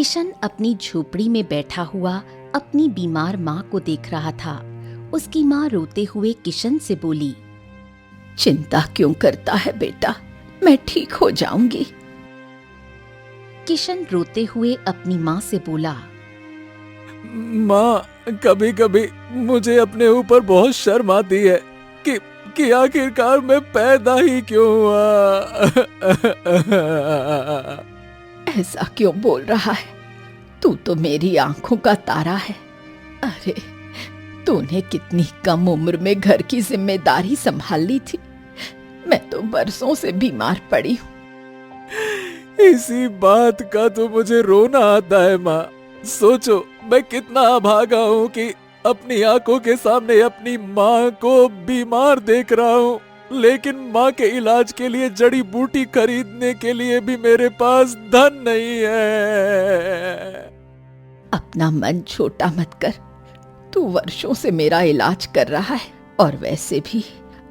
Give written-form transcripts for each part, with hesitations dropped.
किशन अपनी झोपड़ी में बैठा हुआ अपनी बीमार माँ को देख रहा था। उसकी माँ रोते हुए किशन से बोली, चिंता क्यों करता है बेटा, मैं ठीक हो जाऊंगी। किशन रोते हुए अपनी माँ से बोला, माँ, कभी कभी मुझे अपने ऊपर बहुत शर्म आती है कि आखिरकार मैं पैदा ही क्यों हुआ। ऐसा क्यों बोल रहा है? तू तो मेरी आंखों का तारा है। अरे, तूने कितनी कम उम्र में घर की जिम्मेदारी संभाल ली थी। मैं तो बरसों से बीमार पड़ी हूँ। इसी बात का तो मुझे रोना आता है माँ। सोचो, मैं कितना अभागा हूँ कि अपनी आंखों के सामने अपनी माँ को बीमार देख रहा हूँ, लेकिन माँ के इलाज के लिए जड़ी बूटी खरीदने के लिए भी मेरे पास धन नहीं है। अपना मन छोटा मत कर। तू वर्षों से मेरा इलाज कर रहा है और वैसे भी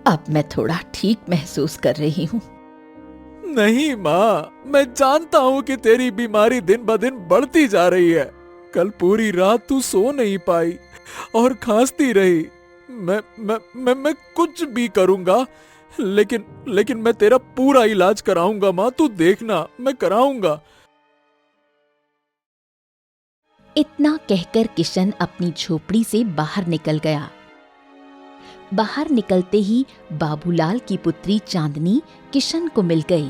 अब मैं थोड़ा ठीक महसूस कर रही हूँ। नहीं माँ, मैं जानता हूँ कि तेरी बीमारी दिन ब दिन बढ़ती जा रही है। कल पूरी रात तू सो नहीं पाई और खांसती रही। मैं कुछ भी करूंगा, लेकिन मैं तेरा पूरा इलाज कराऊंगा माँ, तू देखना, मैं कराऊंगा। इतना कहकर किशन अपनी झोपड़ी से बाहर निकल गया। बाहर निकलते ही बाबूलाल की पुत्री चांदनी किशन को मिल गई।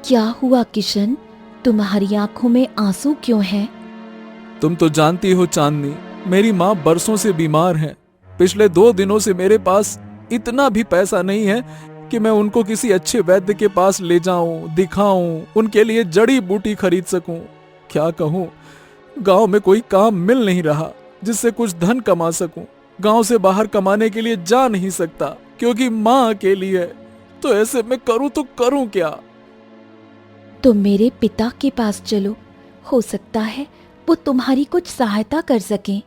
क्या हुआ किशन, तुम्हारी आंखों में आंसू क्यों हैं? तुम तो जानती हो चांदनी, मेरी माँ बरसों से बीमार है। पिछले 2 दिनों से मेरे पास इतना भी पैसा नहीं है कि मैं उनको किसी अच्छे वैद्य के पास ले जाऊं, दिखाऊं, उनके लिए जड़ी बूटी खरीद सकूं। क्या कहूं, गांव में कोई काम मिल नहीं रहा जिससे कुछ धन कमा सकूं। गांव से बाहर कमाने के लिए जा नहीं सकता क्योंकि माँ अकेली है। तो ऐसे में करूं तो करूं क्या? तुम मेरे पिता के पास चलो, हो सकता है वो तुम्हारी कुछ सहायता कर सकें।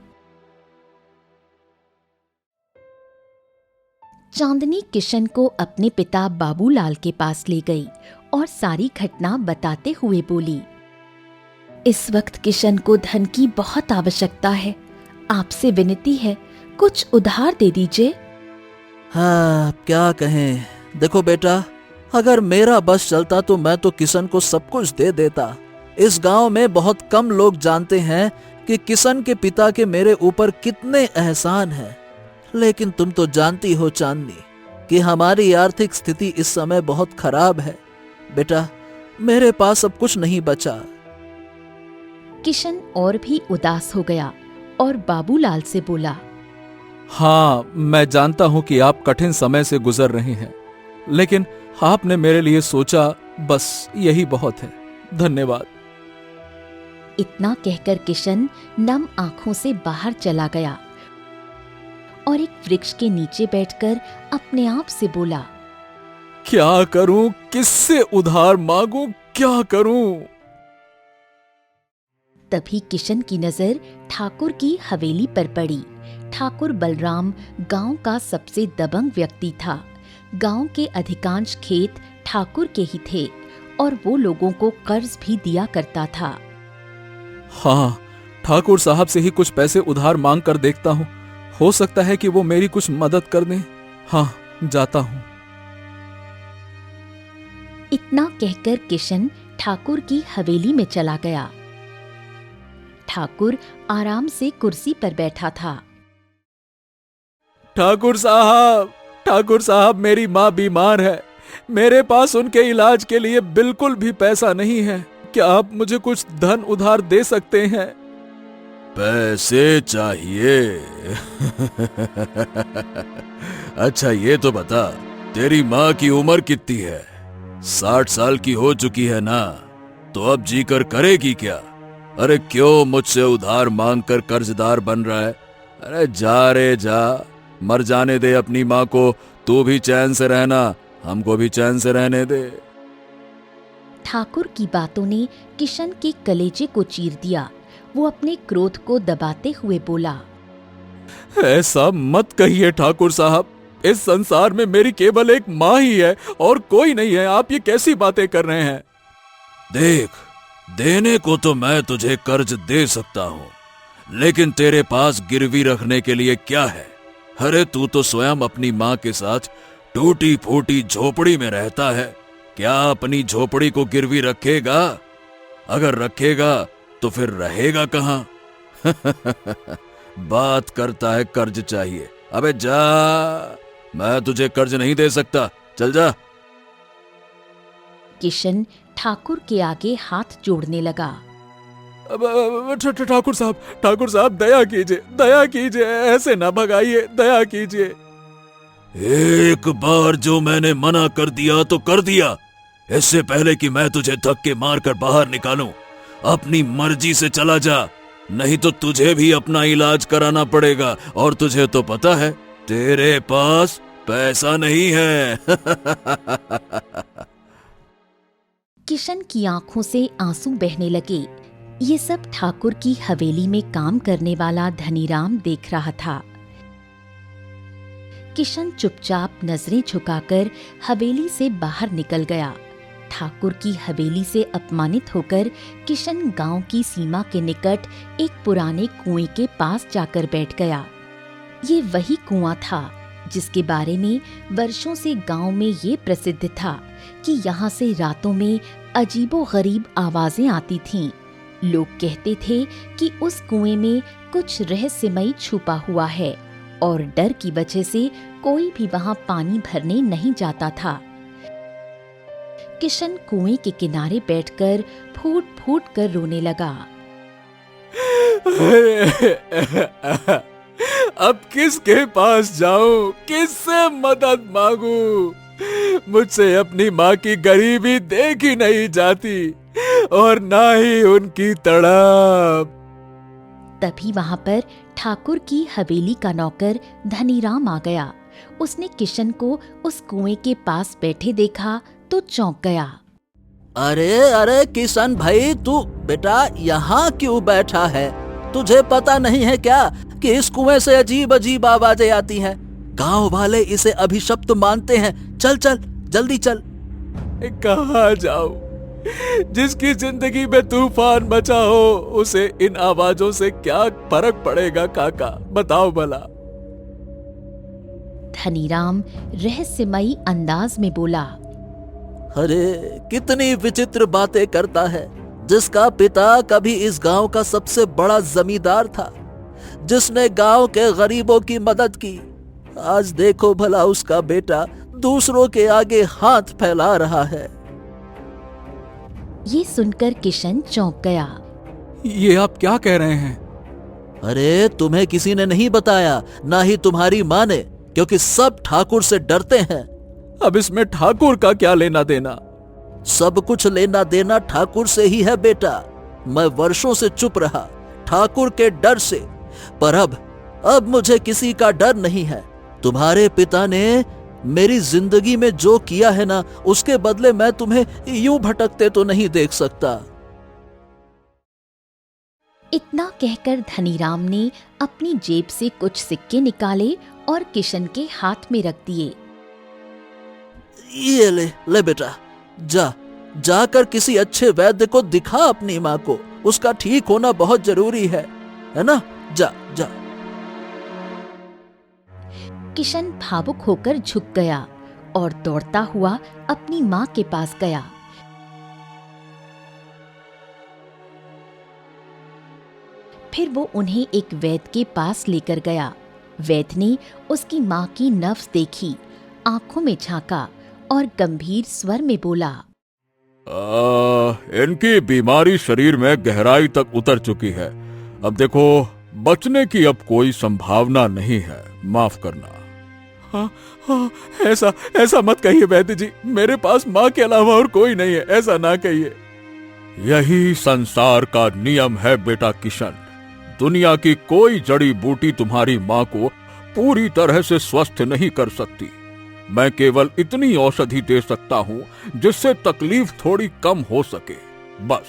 चांदनी किशन को अपने पिता बाबूलाल के पास ले गई और सारी घटना बताते हुए बोली, इस वक्त किशन को धन की बहुत आवश्यकता है। आपसे विनती है, कुछ उधार दे दीजिए। हाँ, क्या कहें। देखो बेटा, अगर मेरा बस चलता तो मैं तो किशन को सब कुछ दे देता। इस गांव में बहुत कम लोग जानते हैं कि किशन के पिता के मेरे ऊपर कितने एहसान हैं। लेकिन तुम तो जानती हो चांदनी कि हमारी आर्थिक स्थिति इस समय बहुत खराब है। बेटा, मेरे पास अब कुछ नहीं बचा। किशन और भी उदास हो गया और बाबूलाल से बोला, हाँ, मैं जानता हूं कि आप कठिन समय से गुजर रहे हैं, लेकिन आपने मेरे लिए सोचा, बस यही बहुत है। धन्यवाद। इतना कहकर किशन नम आंखों से बाहर चला गया और एक वृक्ष के नीचे बैठकर अपने आप से बोला, क्या करूं, किससे उधार मांगूं, क्या करूं? तभी किशन की नजर ठाकुर की हवेली पर पड़ी। ठाकुर बलराम गांव का सबसे दबंग व्यक्ति था। गांव के अधिकांश खेत ठाकुर के ही थे और वो लोगों को कर्ज भी दिया करता था। हाँ, ठाकुर साहब से ही कुछ पैसे उधार मांग कर देखता हूँ। हो सकता है कि वो मेरी कुछ मदद कर दें। हाँ, जाता हूँ। इतना कहकर किशन ठाकुर की हवेली में चला गया। ठाकुर आराम से कुर्सी पर बैठा था। ठाकुर साहब, मेरी माँ बीमार है। मेरे पास उनके इलाज के लिए बिल्कुल भी पैसा नहीं है। क्या आप मुझे कुछ धन उधार दे सकते हैं? पैसे चाहिए? अच्छा, ये तो बता, तेरी माँ की उम्र कितनी है? 60 साल की हो चुकी है ना? तो अब जीकर करेगी क्या? अरे क्यों मुझसे उधार मांगकर कर्जदार बन रहा है? अरे जा रे जा, मर जाने दे अपनी माँ को। तू भी चैन से रहना, हमको भी चैन से रहने दे। ठाकुर की बातों ने किशन के कलेजे को चीर दिया। वो अपने क्रोध को दबाते हुए बोला, ऐसा मत कहिए ठाकुर साहब। इस संसार में मेरी केवल एक माँ ही है और कोई नहीं है। आप ये कैसी बातें कर रहे हैं? देख, देने को तो मैं तुझे कर्ज दे सकता हूँ, लेकिन तेरे पास गिरवी रखने के लिए क्या है? अरे तू तो स्वयं अपनी माँ के साथ टूटी फूटी झोपड़ी में रहता है। क्या अपनी झोपड़ी को गिरवी रखेगा? अगर रखेगा तो फिर रहेगा कहाँ? बात करता है कर्ज चाहिए। अबे जा, मैं तुझे कर्ज नहीं दे सकता, चल जा। किशन ठाकुर के आगे हाथ जोड़ने लगा। ठाकुर साहब दया कीजिए, ऐसे ना भगाइए, दया कीजिए। एक बार जो मैंने मना कर दिया तो कर दिया। इससे पहले कि मैं तुझे धक्के मारकर बाहर निकालूं, अपनी मर्जी से चला जा, नहीं तो तुझे भी अपना इलाज कराना पड़ेगा। और तुझे तो पता है तेरे पास पैसा नहीं है। किशन की आंखों से आंसू बहने लगे। ये सब ठाकुर की हवेली में काम करने वाला धनीराम देख रहा था। किशन चुपचाप नजरें झुकाकर हवेली से बाहर निकल गया। ठाकुर की हवेली से अपमानित होकर किशन गांव की सीमा के निकट एक पुराने कुएं के पास जाकर बैठ गया। ये वही कुआं था जिसके बारे में वर्षों से गांव में ये प्रसिद्ध था कि यहाँ से रातों में अजीबोगरीब आवाजें आती थीं। लोग कहते थे कि उस कुएं में कुछ रहस्यमयी छुपा हुआ है और डर की वजह से कोई भी वहां पानी भरने नहीं जाता था। किशन कुएं के किनारे बैठकर फूट फूट कर रोने लगा। अब किसके पास जाऊं, किससे मदद मांगू? मुझसे अपनी माँ की गरीबी देखी नहीं जाती और ना ही उनकी तड़प। तभी वहां पर ठाकुर की हवेली का नौकर धनीराम आ गया। उसने किशन को उस कुएं के पास बैठे देखा तो चौंक गया। अरे अरे किशन भाई, तू बेटा यहाँ क्यों बैठा है? तुझे पता नहीं है क्या कि इस कुएं से अजीब अजीब आवाजें आती हैं? गांव वाले इसे अभिशप्त मानते हैं। चल चल जल्दी चल। कहाँ जाऊं? जिसकी जिंदगी में तूफान मचा हो उसे इन आवाजों से क्या फर्क पड़ेगा काका, बताओ भला। धनीराम रहस्यमयी अंदाज में बोला। अरे कितनी विचित्र बातें करता है। जिसका पिता कभी इस गांव का सबसे बड़ा जमींदार था, जिसने गांव के गरीबों की मदद की, आज देखो भला उसका बेटा दूसरों के आगे हाथ फैला रहा है। ये सुनकर किशन चौंक गया। ये आप क्या कह रहे हैं? अरे तुम्हें किसी ने नहीं बताया, ना ही तुम्हारी माँ ने, क्योंकि सब ठाकुर से डरते हैं। अब इसमें ठाकुर का क्या लेना देना? सब कुछ लेना देना ठाकुर से ही है बेटा। मैं वर्षों से चुप रहा ठाकुर के डर से, पर अब मुझे किसी का डर नहीं है। तुम्हारे पिता ने मेरी जिंदगी में जो किया है ना, उसके बदले मैं तुम्हें यूं भटकते तो नहीं देख सकता। इतना कहकर धनीराम ने अपनी जेब से कुछ सिक्के निकाले और किशन के हाथ में रख दिए। ये ले बेटा, जाकर किसी अच्छे वैद्य को दिखा अपनी माँ को। उसका ठीक होना बहुत जरूरी है ना? जा। किशन भावुक होकर झुक गया और दौड़ता हुआ अपनी माँ के पास गया। फिर वो उन्हें एक वैद्य के पास लेकर गया। वैद्य ने उसकी माँ की नब्ज देखी, आंखों में झांका और गंभीर स्वर में बोला, इनकी बीमारी शरीर में गहराई तक उतर चुकी है। अब देखो, बचने की अब कोई संभावना नहीं है, माफ करना। हाँ, ऐसा मत कहिए वैद्य जी, मेरे पास माँ के अलावा और कोई नहीं है, ऐसा ना कहिए। यही संसार का नियम है बेटा किशन। दुनिया की कोई जड़ी बूटी तुम्हारी माँ को पूरी तरह से स्वस्थ नहीं कर सकती। मैं केवल इतनी औषधि दे सकता हूँ जिससे तकलीफ थोड़ी कम हो सके, बस।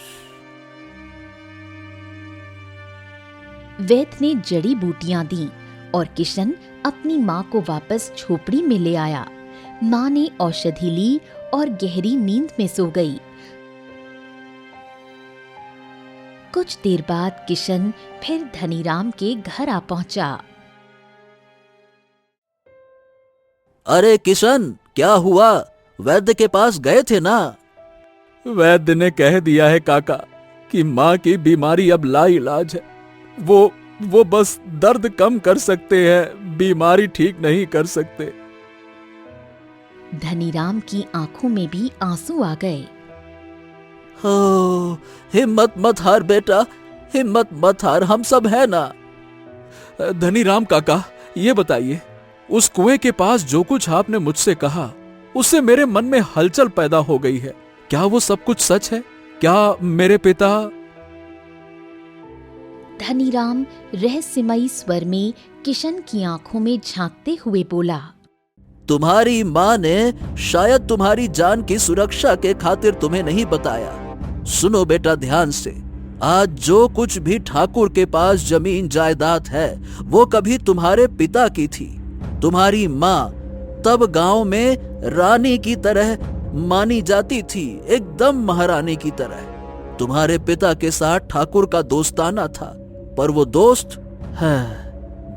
वैद्य ने जड़ी बूटियां दी और किशन अपनी माँ को वापस झोपड़ी में ले आया। माँ ने औषधि ली और गहरी नींद में सो गई। कुछ देर बाद किशन फिर धनीराम के घर आ पहुंचा। अरे किशन, क्या हुआ? वैद्य के पास गए थे ना? वैद्य ने कह दिया है काका कि माँ की बीमारी अब लाइलाज है। वो बस दर्द कम कर सकते हैं, बीमारी ठीक नहीं कर सकते। धनीराम की आंखों में भी आंसू आ गए। हो, हिम्मत मत हार बेटा, हिम्मत मत हार, हम सब है ना। धनीराम काका, ये बताइए, उस कुएं के पास जो कुछ आपने मुझसे कहा, उससे मेरे मन में हलचल पैदा हो गई है। क्या वो सब कुछ सच है? क्या मेरे पिता? धनीराम रहस्यमयी स्वर में किशन की आंखों में झांकते हुए बोला, तुम्हारी माँ ने शायद तुम्हारी जान की सुरक्षा के खातिर तुम्हें नहीं बताया। सुनो बेटा ध्यान से, आज जो कुछ भी ठाकुर के पास जमीन जायदाद है वो कभी तुम्हारे पिता की थी। तुम्हारी माँ तब गांव में रानी की तरह मानी जाती थी, एकदम महारानी की तरह। तुम्हारे पिता के साथ ठाकुर का दोस्ताना था, पर वो दोस्त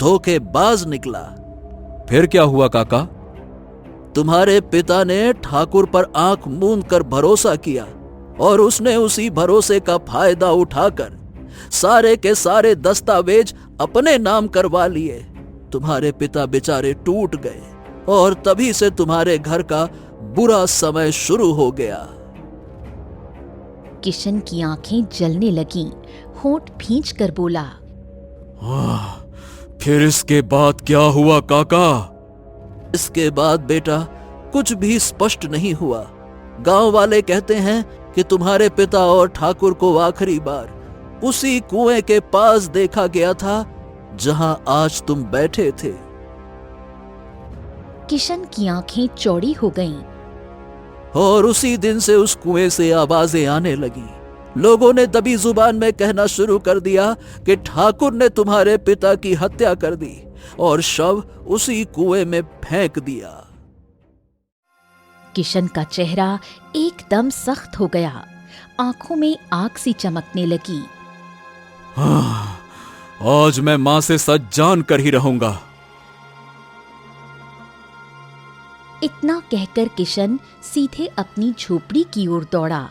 धोखेबाज निकला। फिर क्या हुआ काका? तुम्हारे पिता ने ठाकुर पर आंख मूंद कर भरोसा किया और उसने उसी भरोसे का फायदा उठाकर सारे के सारे दस्तावेज अपने नाम करवा लिए। तुम्हारे पिता बेचारे टूट गए और तभी से तुम्हारे घर का बुरा समय शुरू हो गया। किशन की आंखें जलने लगीं, होंठ भींच कर बोला, फिर इसके बाद क्या हुआ काका? इसके बाद बेटा कुछ भी स्पष्ट नहीं हुआ। गांव वाले कहते हैं कि तुम्हारे पिता और ठाकुर को आखिरी बार उसी कुएं के पास देखा गया था जहां आज तुम बैठे थे। किशन की आंखें चौड़ी हो गईं। और उसी दिन से उस कुएं से आवाजें आने लगी। लोगों ने दबी जुबान में कहना शुरू कर दिया कि ठाकुर ने तुम्हारे पिता की हत्या कर दी और शव उसी कुएं में फेंक दिया। किशन का चेहरा एकदम सख्त हो गया, आंखों में आग सी चमकने लगी। आज मैं मां से सच जान कर ही रहूंगा। इतना कहकर किशन सीधे अपनी झोपड़ी की ओर दौड़ा।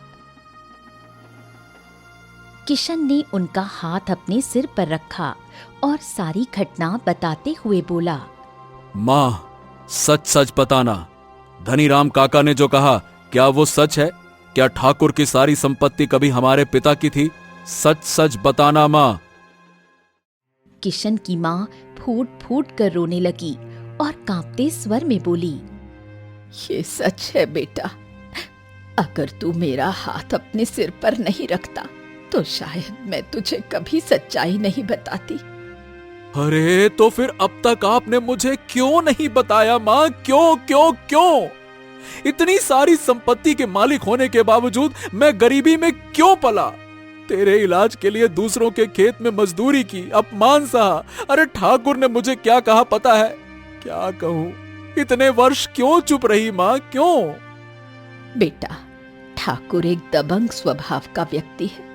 किशन ने उनका हाथ अपने सिर पर रखा और सारी घटना बताते हुए बोला, मां, सच सच बताना, धनीराम काका ने जो कहा क्या वो सच है? क्या ठाकुर की सारी संपत्ति कभी हमारे पिता की थी? सच सच बताना मां। किशन की मां फूट फूट कर रोने लगी और कांपते स्वर में बोली, ये सच है बेटा, अगर तू मेरा हाथ अपने सिर पर नहीं रखता तो शायद मैं तुझे कभी सच्चाई नहीं बताती। अरे तो फिर अब तक आपने मुझे क्यों नहीं बताया मां? क्यों क्यों क्यों? इतनी सारी संपत्ति के मालिक होने के बावजूद मैं गरीबी में क्यों पला? तेरे इलाज के लिए दूसरों के खेत में मजदूरी की, अपमान सहा। अरे ठाकुर ने मुझे क्या कहा पता है? क्या कहूं? इतने वर्ष क्यों चुप रही मां, क्यों? बेटा, ठाकुर एक दबंग स्वभाव का व्यक्ति है।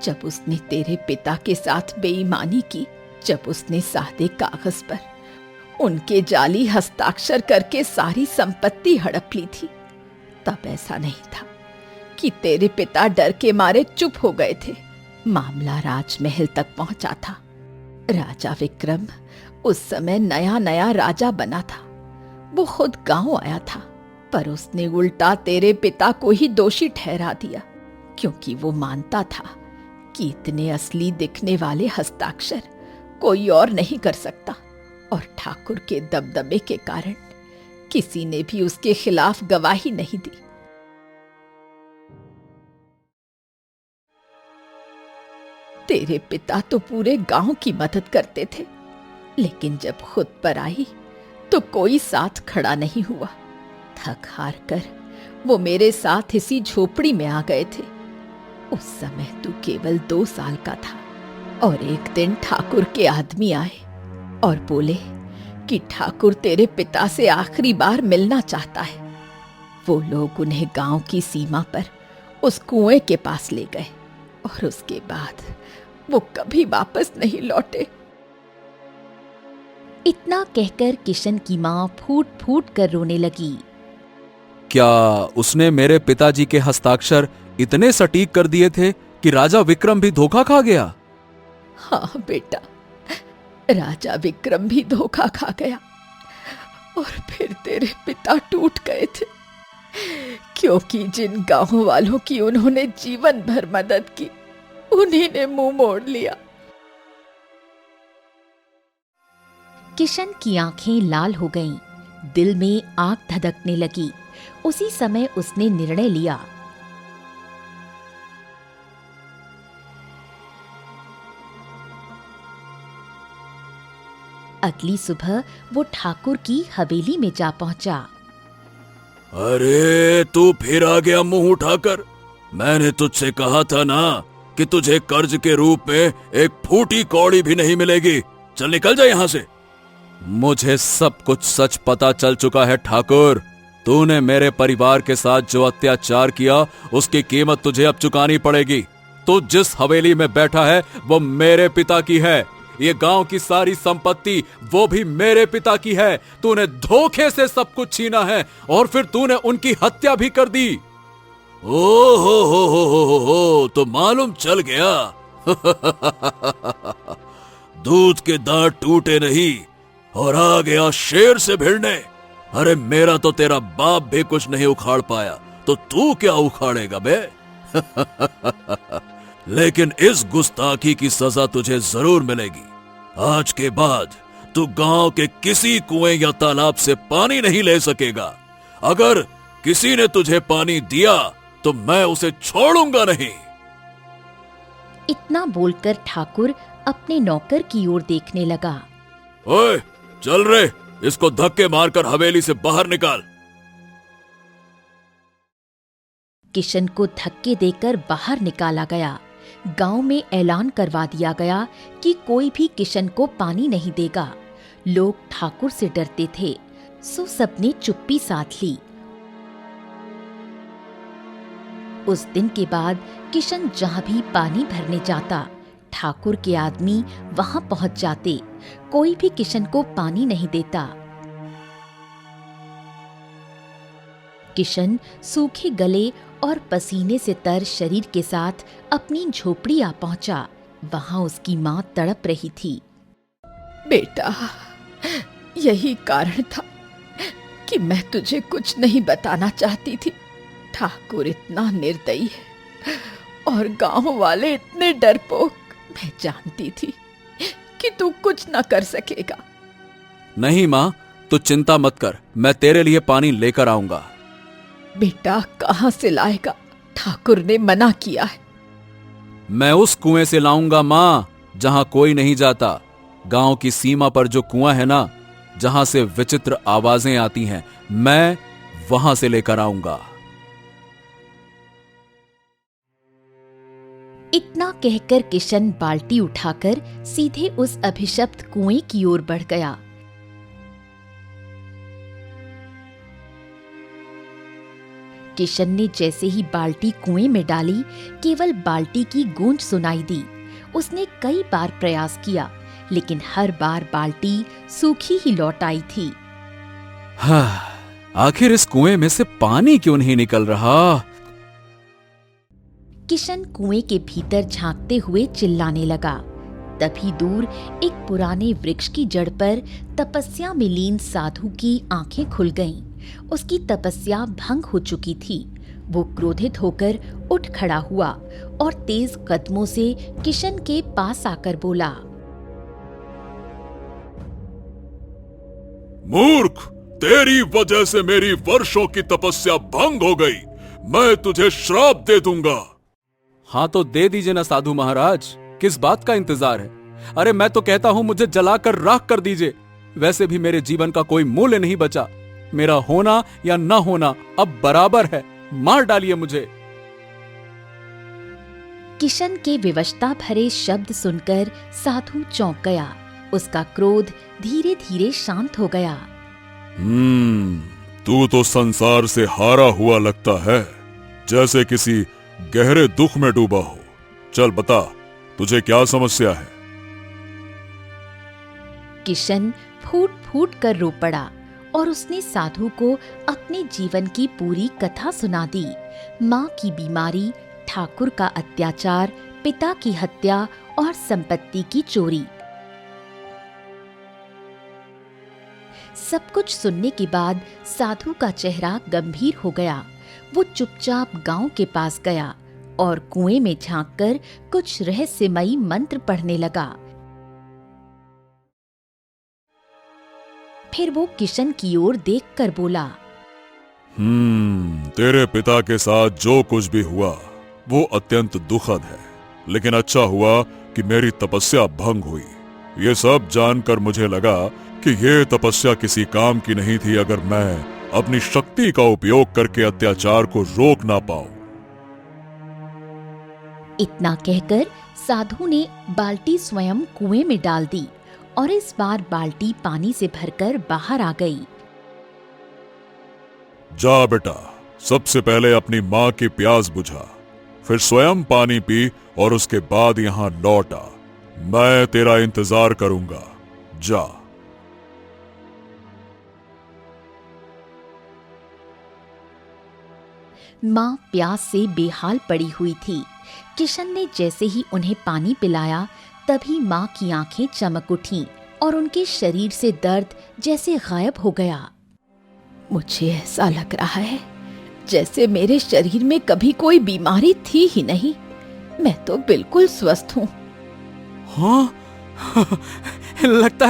जब उसने तेरे पिता के साथ बेईमानी की, जब उसने सादे कागज पर उनके जाली हस्ताक्षर करके सारी संपत्ति हड़प ली थी, तब ऐसा नहीं था कि तेरे पिता डर के मारे चुप हो गए थे। मामला राजमहल तक पहुंचा था। राजा विक्रम उस समय नया नया राजा बना था। वो खुद गांव आया था, पर उसने उल्टा तेरे पिता को ही दोषी ठहरा दिया, क्योंकि वो मानता था कि इतने असली दिखने वाले हस्ताक्षर कोई और नहीं कर सकता, और ठाकुर के दबदबे के कारण किसी ने भी उसके खिलाफ गवाही नहीं दी। तेरे पिता तो पूरे गांव की मदद करते थे, लेकिन जब खुद पर आई तो कोई साथ खड़ा नहीं हुआ। थक हार कर वो मेरे साथ इसी झोपड़ी में आ गए थे। उस समय तू केवल 2 साल का था, और एक दिन ठाकुर के आदमी आए और बोले कि ठाकुर तेरे पिता से आखिरी बार मिलना चाहता है। वो लोग उन्हें गांव की सीमा पर उस कुएं के पास ले गए और उसके बाद वो कभी वापस नहीं लौटे। इतना कहकर किशन की माँ फूट फूट कर रोने लगी। क्या उसने मेरे पिताजी के हस्ताक्षर इतने सटीक कर दिए थे कि राजा विक्रम भी धोखा खा गया? हाँ बेटा, राजा विक्रम भी धोखा खा गया और फिर तेरे पिता टूट गए थे, क्योंकि जिन गांव वालों की उन्होंने जीवन भर मदद की उन्हीं ने मुंह मोड़ लिया। किशन की आंखें लाल हो गईं, दिल में आग धधकने लगी। उसी समय उसने निर्णय लिया। अगली सुबह वो ठाकुर की हवेली में जा पहुंचा। अरे तू फिर आ गया मुंह उठाकर। मैंने तुझसे कहा था ना कि तुझे कर्ज के रूप में एक फूटी कौड़ी भी नहीं मिलेगी। चल निकल जा यहाँ से। मुझे सब कुछ सच पता चल चुका है ठाकुर। तूने मेरे परिवार के साथ जो अत्याचार किया उसकी कीमत तुझे अब चुकानी पड़ेगी। तू जिस हवेली में बैठा है वो मेरे पिता की है। ये गांव की सारी संपत्ति वो भी मेरे पिता की है। तूने धोखे से सब कुछ छीना है और फिर तूने उनकी हत्या भी कर दी। ओ हो, तो मालूम चल गया। दूध के दांत टूटे नहीं और आ गया शेर से भिड़ने। अरे मेरा तो तेरा बाप भी कुछ नहीं उखाड़ पाया, तो तू क्या उखाड़ेगा बे? लेकिन इस गुस्ताखी की सजा तुझे जरूर मिलेगी। आज के बाद तू गांव के किसी कुएं या तालाब से पानी नहीं ले सकेगा। अगर किसी ने तुझे पानी दिया तो मैं उसे छोड़ूंगा नहीं। इतना बोलकर ठाकुर अपने नौकर की ओर देखने लगा। ओए चल रे, इसको धक्के मारकर हवेली से बाहर निकाल। किशन को धक्के देकर बाहर निकाला गया। गांव में ऐलान करवा दिया गया कि कोई भी किशन को पानी नहीं देगा। लोग ठाकुर से डरते थे, सो सबने चुप्पी साध ली। उस दिन के बाद किशन जहां भी पानी भरने जाता, ठाकुर के आदमी वहां पहुंच जाते। कोई भी किशन को पानी नहीं देता। किशन सूखे गले और पसीने से तर शरीर के साथ अपनी झोपड़ी आ पहुंचा। वहां उसकी मां तड़प रही थी। बेटा, यही कारण था कि मैं तुझे कुछ नहीं बताना चाहती थी। ठाकुर इतना निर्दयी है और गांव वाले इतने डरपोक। मैं जानती थी कि तू कुछ न कर सकेगा। नहीं माँ, तू चिंता मत कर, मैं तेरे लिए पानी लेकर आऊंगा। बेटा, कहां से लाएगा? ठाकुर ने मना किया है। मैं उस कुएं से लाऊंगा माँ, जहां कोई नहीं जाता। गांव की सीमा पर जो कुआं है ना, जहां से विचित्र आवाजें आती हैं, मैं वहां से लेकर आऊंगा। इतना कहकर किशन बाल्टी उठाकर सीधे उस अभिशप्त कुएं की ओर बढ़ गया। किशन ने जैसे ही बाल्टी कुएं में डाली, केवल बाल्टी की गूंज सुनाई दी। उसने कई बार प्रयास किया, लेकिन हर बार बाल्टी सूखी ही लौट आई थी। हाँ, आखिर इस कुएं में से पानी क्यों नहीं निकल रहा? किशन कुएं के भीतर झांकते हुए चिल्लाने लगा। तभी दूर एक पुराने वृक्ष की जड़ पर तपस्या में लीन साधु की आंखें खुल गईं। उसकी तपस्या भंग हो चुकी थी। वो क्रोधित होकर उठ खड़ा हुआ और तेज कदमों से किशन के पास आकर बोला, मूर्ख, तेरी वजह से मेरी वर्षों की तपस्या भंग हो गई। मैं तुझे श्राप दे दूंगा। हाँ तो दे दीजिए ना साधु महाराज, किस बात का इंतजार है? अरे मैं तो कहता हूं मुझे जलाकर राख कर दीजिए। वैसे भी मेरे जीवन का कोई मूल्य नहीं बचा। मेरा होना या न होना अब बराबर है। मार डालिए मुझे। किशन के विवशता भरे शब्द सुनकर साधु चौंक गया। उसका क्रोध धीरे धीरे शांत हो गया। तू तो संसार से हारा हुआ लगता है, जैसे किसी गहरे दुख में डूबा हो। चल बता, तुझे क्या समस्या है? किशन फूट फूट कर रो पड़ा और उसने साधु को अपने जीवन की पूरी कथा सुना दी। माँ की बीमारी, ठाकुर का अत्याचार, पिता की हत्या और संपत्ति की चोरी। सब कुछ सुनने के बाद साधु का चेहरा गंभीर हो गया। वो चुपचाप गांव के पास गया और कुएं में झांककर कुछ रहस्यमयी मंत्र पढ़ने लगा। फिर वो किशन की ओर देखकर बोला, तेरे पिता के साथ जो कुछ भी हुआ वो अत्यंत दुखद है, लेकिन अच्छा हुआ कि मेरी तपस्या भंग हुई। ये सब जानकर मुझे लगा कि ये तपस्या किसी काम की नहीं थी अगर मैं अपनी शक्ति का उपयोग करके अत्याचार को रोक ना पाऊं। इतना कहकर साधु ने बाल्टी स्वयं कुएं में डाल दी और इस बार बाल्टी पानी से भरकर बाहर आ गई। जा बेटा, सबसे पहले अपनी माँ की प्यास बुझा, फिर स्वयं पानी पी और उसके बाद यहाँ लौट आ। मैं तेरा इंतजार करूंगा। जा। माँ प्यास से बेहाल पड़ी हुई थी। किशन ने जैसे ही उन्हें पानी पिलाया तभी माँ की आंखें चमक उठीं और उनके शरीर से दर्द जैसे गायब हो गया। मुझे ऐसा लग रहा है जैसे मेरे शरीर में कभी कोई बीमारी थी ही नहीं। मैं तो बिल्कुल स्वस्थ हूँ। हाँ, लगता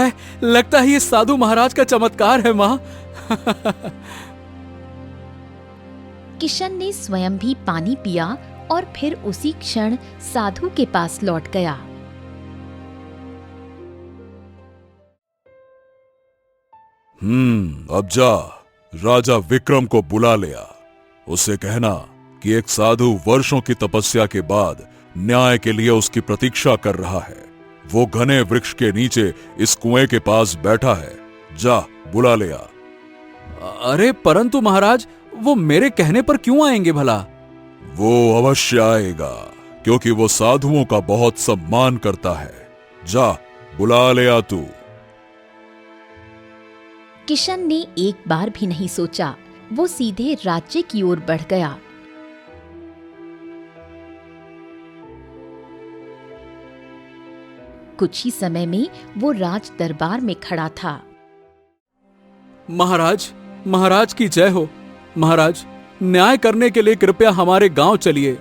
है ये साधु महाराज का चमत्कार है माँ। किशन ने स्वयं भी पानी पिया और फिर उसी क्षण साधु के पास लौट गया। अब जा, राजा विक्रम को बुला ले आ। उससे कहना कि एक साधु वर्षों की तपस्या के बाद न्याय के लिए उसकी प्रतीक्षा कर रहा है। वो घने वृक्ष के नीचे इस कुएं के पास बैठा है। जा, बुला ले आ। अरे परंतु महाराज, वो मेरे कहने पर क्यों आएंगे भला? वो अवश्य आएगा, क्योंकि वो साधुओं का बहुत सम्मान करता है। जा, बुला ले आ तू। किशन ने एक बार भी नहीं सोचा, वो सीधे राज्य की ओर बढ़ गया। कुछ ही समय में वो राज दरबार में खड़ा था। महाराज की जय हो। महाराज, न्याय करने के लिए कृपया हमारे गांव चलिए।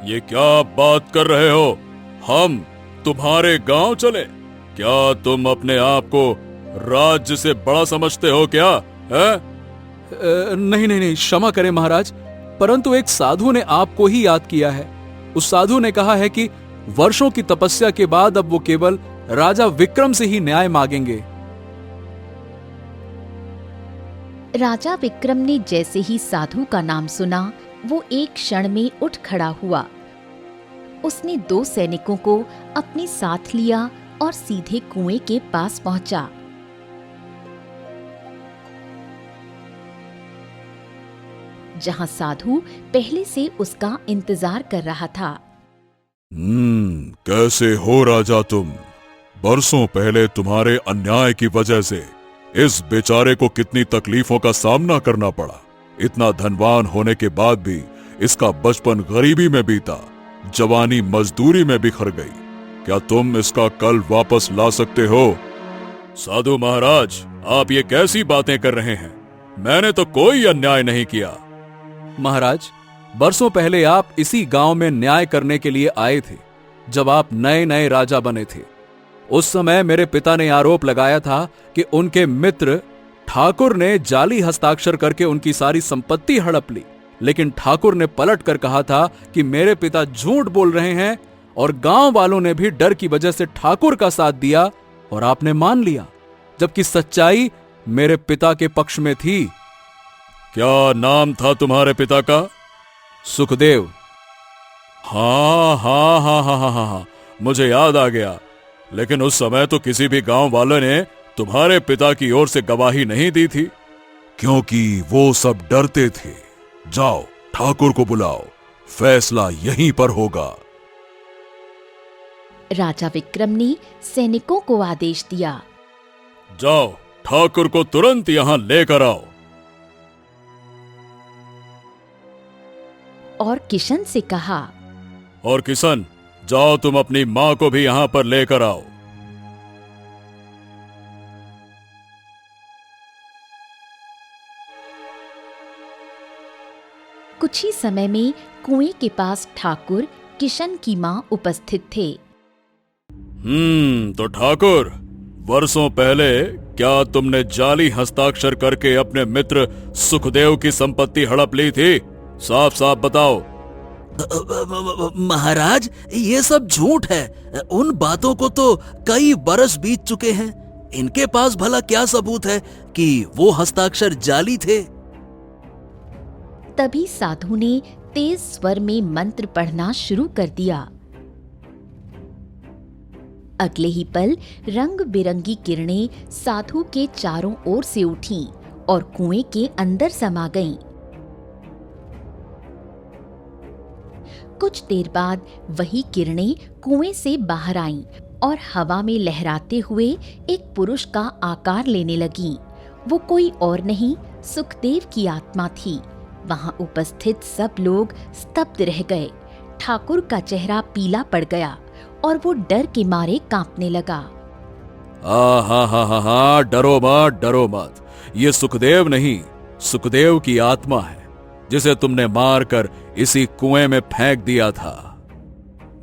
ये क्या बात कर रहे हो? हम तुम्हारे गांव चले? क्या तुम अपने आप को राज्य से बड़ा समझते हो क्या? है? नहीं, क्षमा करें महाराज, परंतु एक साधु ने आपको ही याद किया है। उस साधु ने कहा है कि वर्षों की तपस्या के बाद अब वो केवल राजा विक्रम से ही न्याय मांगेंगे। राजा विक्रम ने जैसे ही साधु का नाम सुना, वो एक क्षण में उठ खड़ा हुआ। उसने 2 सैनिकों को अपने साथ लिया और सीधे कुएं के पास पहुंचा। जहां साधु पहले से उसका इंतजार कर रहा था। कैसे हो राजा तुम? बरसों पहले तुम्हारे अन्याय की वजह से इस बेचारे को कितनी तकलीफों का सामना करना पड़ा। इतना धनवान होने के बाद भी इसका बचपन गरीबी में बीता, जवानी मजदूरी में बिखर गई। क्या तुम इसका कल वापस ला सकते हो? साधु महाराज, आप ये कैसी बातें कर रहे हैं? मैंने तो कोई अन्याय नहीं किया। महाराज, बरसों पहले आप इसी गांव में न्याय करने के लिए आए थे, जब आप नए राजा बने थे। उस समय मेरे पिता ने आरोप लगाया था कि उनके मित्र ठाकुर ने जाली हस्ताक्षर करके उनकी सारी संपत्ति हड़प ली, लेकिन ठाकुर ने पलट कर कहा था कि मेरे पिता झूठ बोल रहे हैं, और गांव वालों ने भी डर की वजह से ठाकुर का साथ दिया और आपने मान लिया, जबकि सच्चाई मेरे पिता के पक्ष में थी। क्या नाम था तुम्हारे पिता का? सुखदेव। हाँ, मुझे याद आ गया। लेकिन उस समय तो किसी भी गांव वालों ने तुम्हारे पिता की ओर से गवाही नहीं दी थी, क्योंकि वो सब डरते थे। जाओ, ठाकुर को बुलाओ, फैसला यहीं पर होगा। राजा विक्रम ने सैनिकों को आदेश दिया, जाओ, ठाकुर को तुरंत यहां लेकर आओ। और किशन से कहा, और किशन, जाओ तुम अपनी मां को भी यहां पर लेकर आओ। कुछ ही समय में कुएं के पास ठाकुर किशन की मां उपस्थित थे। तो ठाकुर, वर्षों पहले क्या तुमने जाली हस्ताक्षर करके अपने मित्र सुखदेव की संपत्ति हड़प ली थी? साफ साफ बताओ। महाराज, ये सब झूठ है। उन बातों को तो कई बरस बीत चुके हैं। इनके पास भला क्या सबूत है कि वो हस्ताक्षर जाली थे? तभी साधु ने तेज स्वर में मंत्र पढ़ना शुरू कर दिया। अगले ही पल रंग बिरंगी किरणें साधु के चारों ओर से उठीं और कुएं के अंदर समा गईं। कुछ देर बाद वही किरणें कुएं से बाहर आईं और हवा में लहराते हुए एक पुरुष का आकार लेने लगीं। वो कोई और नहीं, सुखदेव की आत्मा थी। वहां उपस्थित सब लोग स्तब्ध रह गए। ठाकुर का चेहरा पीला पड़ गया और वो डर के मारे कांपने लगा। हा, डरो मत। ये सुखदेव नहीं, सुखदेव की आत्मा है, जिसे तुमने मारकर इसी कुएं में फेंक दिया था।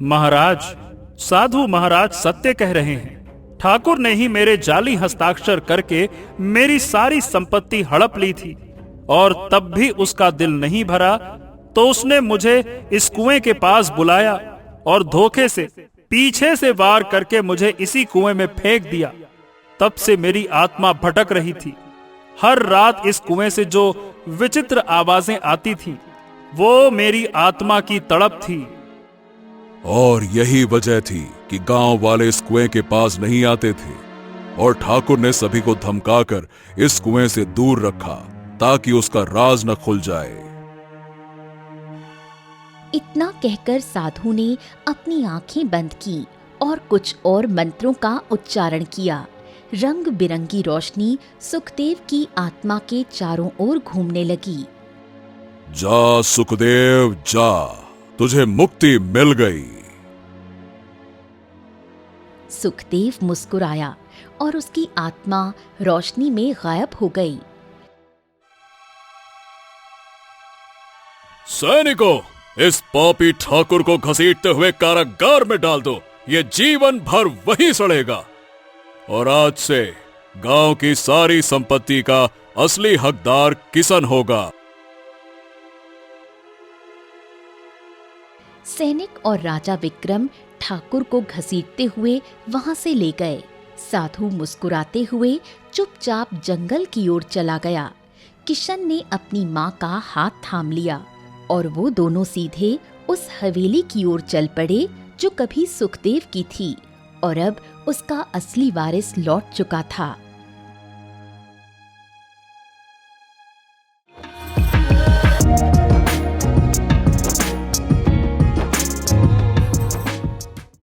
महाराज, साधु महाराज सत्य कह रहे हैं। ठाकुर ने ही मेरे जाली हस्ताक्षर करके मेरी सारी संपत्ति हड़प ली थी, और तब भी उसका दिल नहीं भरा तो उसने मुझे इस कुएं के पास बुलाया और धोखे से पीछे से वार करके मुझे इसी कुएं में फेंक दिया। तब से मेरी आत्मा भटक रही थी। हर रात इस कुएं से जो विचित्र आवाजें आती थीं, वो मेरी आत्मा की तड़प थी। और यही वजह थी कि गांव वाले इस कुएं के पास नहीं आते थे, और ठाकुर ने सभी को धमकाकर इस कुएं से दूर रखा ताकि उसका राज न खुल जाए। इतना कहकर साधु ने अपनी आंखें बंद की और कुछ और मंत्रों का उच्चारण किया। रंग बिरंगी रोशनी सुखदेव की आत्मा के चारों ओर घूमने लगी। जा सुखदेव जा, तुझे मुक्ति मिल गई। सुखदेव मुस्कुराया और उसकी आत्मा रोशनी में गायब हो गई। सैनिकों, इस पापी ठाकुर को घसीटते हुए कारागार में डाल दो। ये जीवन भर वहीं सड़ेगा, और आज से गांव की सारी संपत्ति का असली हकदार किशन होगा। सैनिक और राजा विक्रम ठाकुर को घसीटते हुए वहां से ले गए। साधु मुस्कुराते हुए चुपचाप जंगल की ओर चला गया। किशन ने अपनी मां का हाथ थाम लिया और वो दोनों सीधे उस हवेली की ओर चल पड़े जो कभी सुखदेव की थी और अब उसका असली वारिस लौट चुका था।